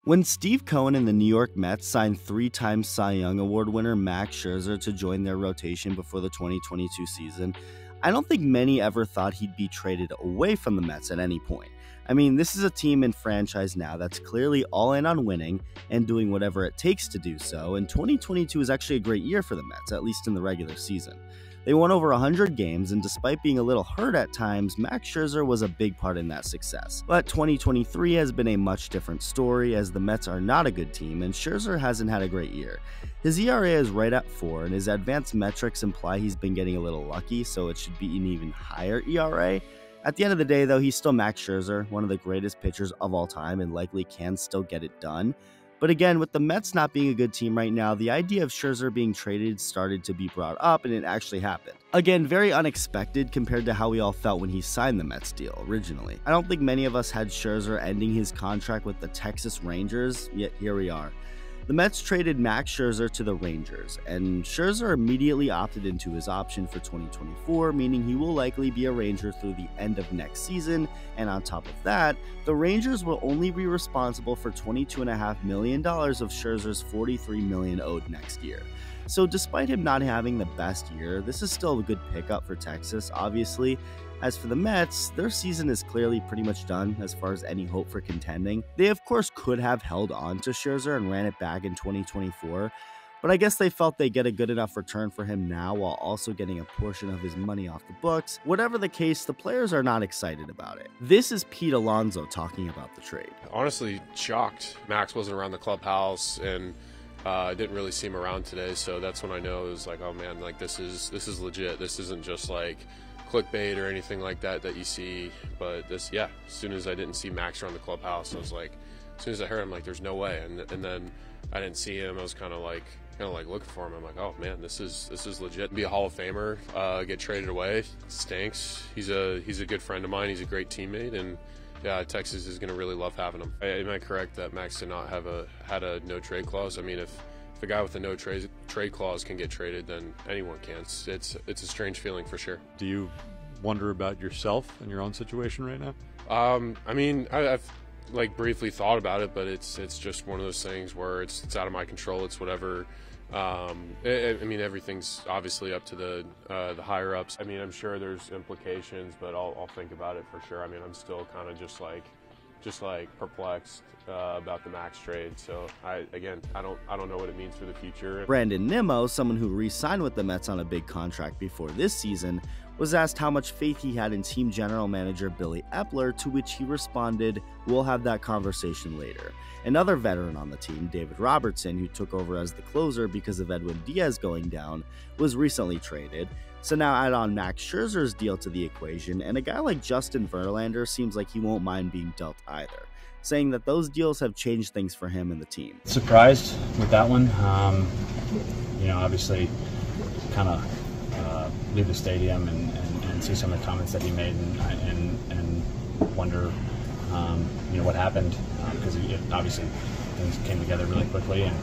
When Steve Cohen and the New York Mets signed three-time Cy Young Award winner Max Scherzer to join their rotation before the 2022 season, I don't think many ever thought he'd be traded away from the Mets at any point. I mean, this is a team and franchise now that's clearly all in on winning and doing whatever it takes to do so, and 2022 is actually a great year for the Mets, at least in the regular season. They won over 100 games, and despite being a little hurt at times, Max Scherzer was a big part in that success. But 2023 has been a much different story, as the Mets are not a good team, and Scherzer hasn't had a great year. His ERA is right at 4, and his advanced metrics imply he's been getting a little lucky, so it should be an even higher ERA. At the end of the day, though, he's still Max Scherzer, one of the greatest pitchers of all time, and likely can still get it done. But again, with the Mets not being a good team right now, the idea of Scherzer being traded started to be brought up, and it actually happened. Again, very unexpected compared to how we all felt when he signed the Mets deal originally. I don't think many of us had Scherzer ending his contract with the Texas Rangers, yet here we are. The Mets traded Max Scherzer to the Rangers, and Scherzer immediately opted into his option for 2024, meaning he will likely be a Ranger through the end of next season, and on top of that, the Rangers will only be responsible for $22.5 million of Scherzer's $43 million owed next year. So despite him not having the best year, this is still a good pickup for Texas, obviously. As for the Mets, their season is clearly pretty much done as far as any hope for contending. They of course could have held on to Scherzer and ran it back in 2024, but I guess they felt they'd get a good enough return for him now while also getting a portion of his money off the books. Whatever the case, the players are not excited about it. This is Pete Alonso talking about the trade. Honestly, shocked. Max wasn't around the clubhouse, and I didn't really see him around today, so that's when I know it was like, oh man, like this is legit. This isn't just like clickbait or anything like that you see. But this, yeah, as soon as I didn't see Max around the clubhouse, I was like, as soon as I heard him, like, there's no way. And then I didn't see him. I was kind of like looking for him. I'm like, oh man, this is legit. Be a Hall of Famer, get traded away, stinks. He's a good friend of mine. He's a great teammate, and yeah, Texas is going to really love having him. Am I correct that Max did not have had a no trade clause? I mean, if a guy with a no trade clause can get traded, then anyone can. It's a strange feeling for sure. Do you wonder about yourself and your own situation right now? I mean, I've like briefly thought about it, but it's just one of those things where it's out of my control. It's whatever. I mean, everything's obviously up to the higher ups. I mean, I'm sure there's implications, but I'll think about it for sure. I mean, I'm still kind of just like perplexed about the Max trade. So I don't know what it means for the future. Brandon Nimmo, someone who re-signed with the Mets on a big contract before this season, was asked how much faith he had in team general manager Billy Epler, to which he responded, "We'll have that conversation later." Another veteran on the team, David Robertson, who took over as the closer because of Edwin Diaz going down, was recently traded. So now add on Max Scherzer's deal to the equation, and a guy like Justin Verlander seems like he won't mind being dealt either, saying that those deals have changed things for him and the team. Surprised with that one. Obviously kind of leave the stadium and see some of the comments that he made and wonder what happened, because obviously things came together really quickly, and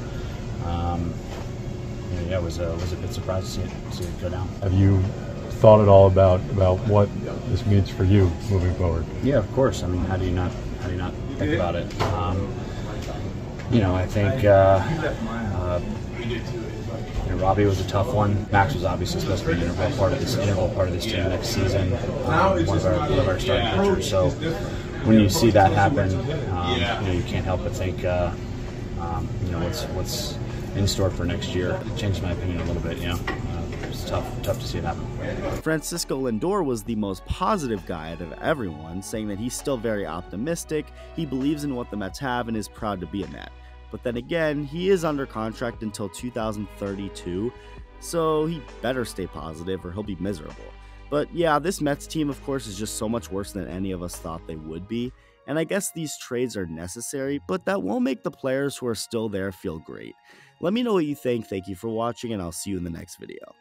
it was a bit surprised to see it go down. Have you thought at all about what this means for you moving forward? Yeah, of course. I mean, how do you not think about it? I think Robbie was a tough one. Max was obviously supposed to be an integral part of this team next season. One of our starting pitchers. So when you see that happen, you can't help but think, what's in store for next year. It changed my opinion a little bit. It's tough to see it happen. Francisco Lindor was the most positive guy out of everyone, saying that he's still very optimistic, he believes in what the Mets have, and is proud to be a Met. But then again, he is under contract until 2032, so he better stay positive or he'll be miserable. But yeah, this Mets team, of course, is just so much worse than any of us thought they would be, and I guess these trades are necessary, but that won't make the players who are still there feel great. Let me know what you think. Thank you for watching, and I'll see you in the next video.